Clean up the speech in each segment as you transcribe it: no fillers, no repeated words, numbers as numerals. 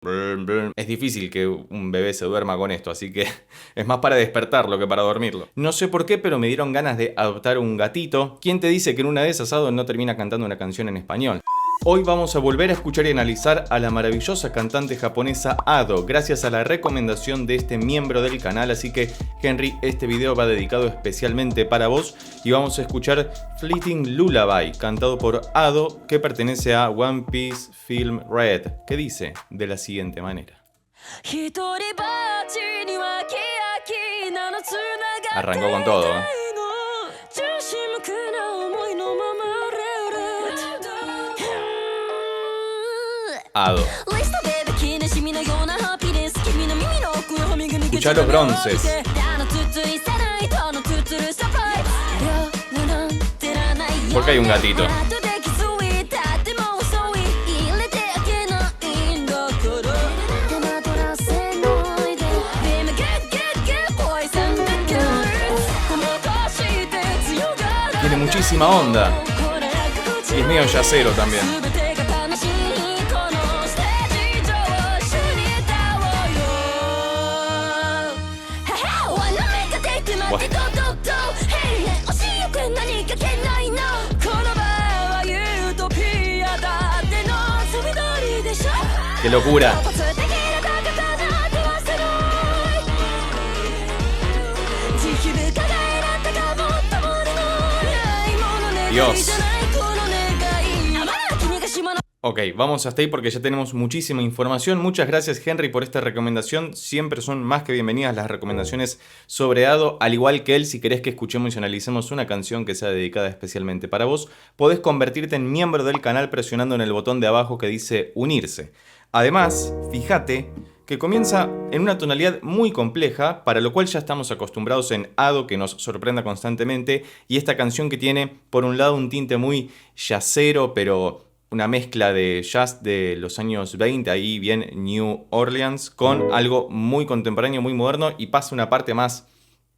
Es difícil que un bebé se duerma con esto, así que es más para despertarlo que para dormirlo. No sé por qué, pero me dieron ganas de adoptar un gatito. ¿Quién te dice que en una de esas Ado no termina cantando una canción en español? Hoy vamos a volver a escuchar y analizar a la maravillosa cantante japonesa Ado, gracias a la recomendación de este miembro del canal. Así que, Henry, este video va dedicado especialmente para vos y vamos a escuchar Fleeting Lullaby, cantado por Ado, que pertenece a One Piece Film Red, que dice de la siguiente manera. Arrancó con todo, ¿eh? Ado. Escuchá los bronces. ¿Por qué hay un gatito? Tiene muchísima onda. Y es medio yacero también. ¡Qué locura! Dios. Ok, vamos hasta ahí porque ya tenemos muchísima información. Muchas gracias, Henry, por esta recomendación. Siempre son más que bienvenidas las recomendaciones sobre Ado. Al igual que él, si querés que escuchemos y analicemos una canción que sea dedicada especialmente para vos, podés convertirte en miembro del canal presionando en el botón de abajo que dice unirse. Además, fíjate que comienza en una tonalidad muy compleja, para lo cual ya estamos acostumbrados en Ado, que nos sorprenda constantemente, y esta canción que tiene, por un lado, un tinte muy jazzero, pero una mezcla de jazz de los años 20, ahí bien New Orleans, con algo muy contemporáneo, muy moderno, y pasa una parte más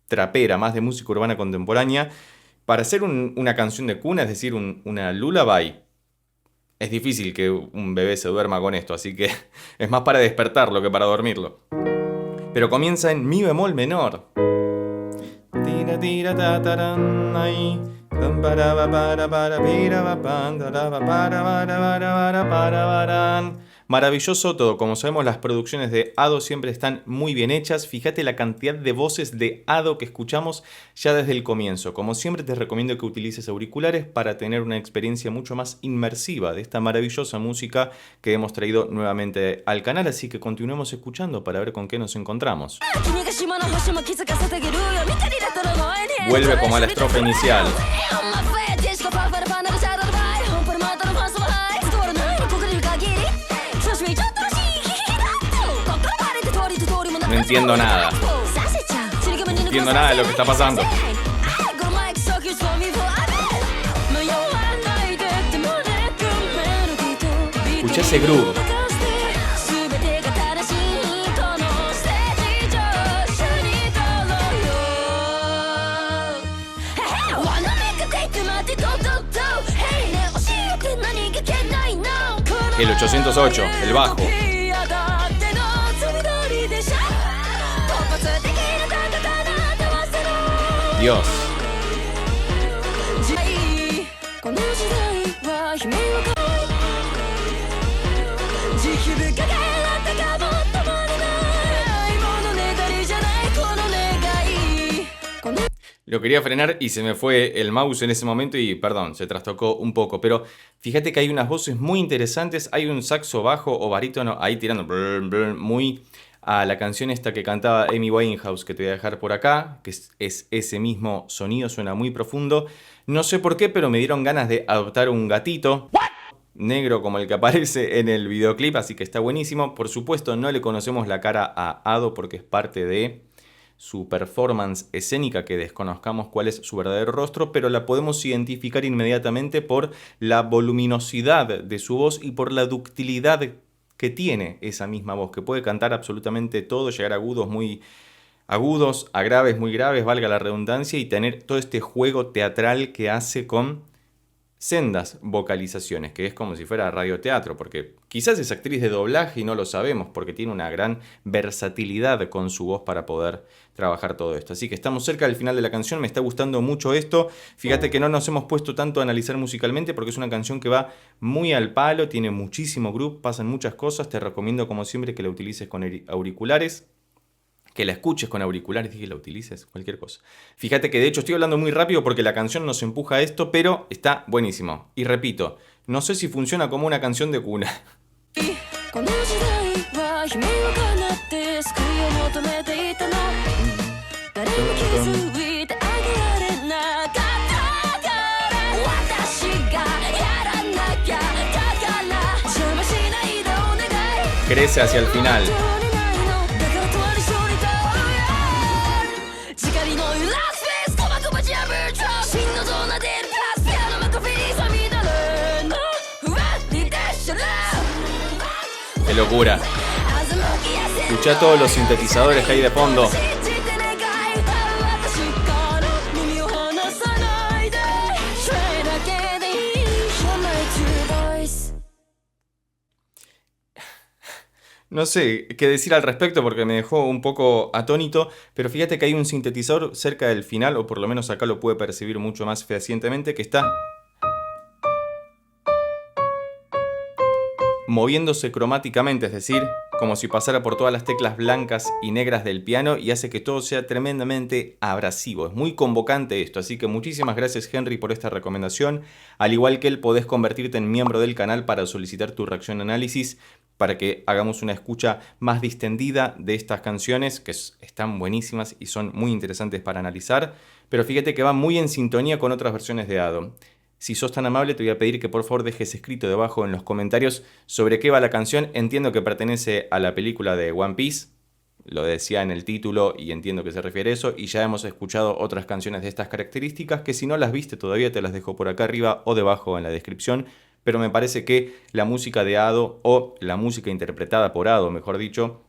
trapera, más de música urbana contemporánea. Para hacer una canción de cuna, es decir, una lullaby, es difícil que un bebé se duerma con esto, así que es más para despertarlo que para dormirlo. Pero comienza en mi bemol menor. Tira, tira, ta, taran, ay. Maravilloso todo. Como sabemos, las producciones de Ado siempre están muy bien hechas. Fíjate la cantidad de voces de Ado que escuchamos ya desde el comienzo. Como siempre, te recomiendo que utilices auriculares para tener una experiencia mucho más inmersiva de esta maravillosa música que hemos traído nuevamente al canal. Así que continuemos escuchando para ver con qué nos encontramos. Vuelve como a la estrofa inicial. No entiendo nada. No entiendo nada de lo que está pasando. Escuché ese groove. El 808, el bajo. Dios. Lo quería frenar y se me fue el mouse en ese momento y, perdón, se trastocó un poco. Pero fíjate que hay unas voces muy interesantes. Hay un saxo bajo o barítono ahí tirando muy a la canción esta que cantaba Amy Winehouse, que te voy a dejar por acá, que es ese mismo sonido, suena muy profundo. No sé por qué, pero me dieron ganas de adoptar un gatito. Negro como el que aparece en el videoclip, así que está buenísimo. Por supuesto, no le conocemos la cara a Ado porque es parte de su performance escénica, que desconozcamos cuál es su verdadero rostro, pero la podemos identificar inmediatamente por la voluminosidad de su voz y por la ductilidad que tiene esa misma voz, que puede cantar absolutamente todo, llegar a agudos muy agudos, a graves muy graves, valga la redundancia, y tener todo este juego teatral que hace con sendas vocalizaciones, que es como si fuera radioteatro, porque quizás es actriz de doblaje y no lo sabemos, porque tiene una gran versatilidad con su voz para poder trabajar todo esto. Así que estamos cerca del final de la canción, me está gustando mucho esto. Fíjate que no nos hemos puesto tanto a analizar musicalmente, porque es una canción que va muy al palo, tiene muchísimo groove, pasan muchas cosas. Te recomiendo como siempre que la utilices con auriculares. Que la escuches con auriculares y que la utilices, cualquier cosa. Fíjate que de hecho estoy hablando muy rápido porque la canción nos empuja a esto, pero está buenísimo. Y repito, no sé si funciona como una canción de cuna. Crece hacia el final. ¡Qué locura! Escuchá todos los sintetizadores que hay de fondo. No sé qué decir al respecto porque me dejó un poco atónito, pero fíjate que hay un sintetizador cerca del final, o por lo menos acá lo pude percibir mucho más fehacientemente, que está moviéndose cromáticamente, es decir, como si pasara por todas las teclas blancas y negras del piano y hace que todo sea tremendamente abrasivo. Es muy convocante esto, así que muchísimas gracias Henry por esta recomendación. Al igual que él, podés convertirte en miembro del canal para solicitar tu reacción análisis, para que hagamos una escucha más distendida de estas canciones, que están buenísimas y son muy interesantes para analizar, pero fíjate que va muy en sintonía con otras versiones de Ado. Si sos tan amable, te voy a pedir que por favor dejes escrito debajo en los comentarios sobre qué va la canción. Entiendo que pertenece a la película de One Piece, lo decía en el título y entiendo que se refiere a eso, y ya hemos escuchado otras canciones de estas características que si no las viste todavía te las dejo por acá arriba o debajo en la descripción, pero me parece que la música de Ado, o la música interpretada por Ado, mejor dicho,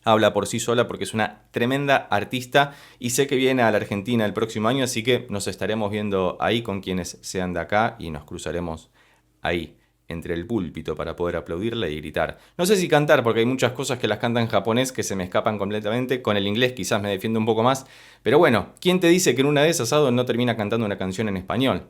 habla por sí sola porque es una tremenda artista y sé que viene a la Argentina el próximo año, así que nos estaremos viendo ahí con quienes sean de acá y nos cruzaremos ahí entre el púlpito para poder aplaudirle y gritar. No sé si cantar porque hay muchas cosas que las cantan en japonés que se me escapan completamente, con el inglés quizás me defiendo un poco más, pero bueno, ¿quién te dice que en una de esas Ado no termina cantando una canción en español?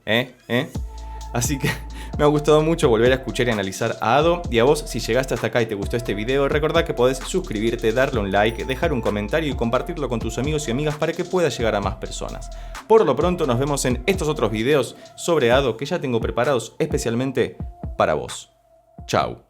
Así que me ha gustado mucho volver a escuchar y analizar a Ado. Y a vos, si llegaste hasta acá y te gustó este video, recordá que podés suscribirte, darle un like, dejar un comentario y compartirlo con tus amigos y amigas para que pueda llegar a más personas. Por lo pronto nos vemos en estos otros videos sobre Ado que ya tengo preparados especialmente para vos. Chau.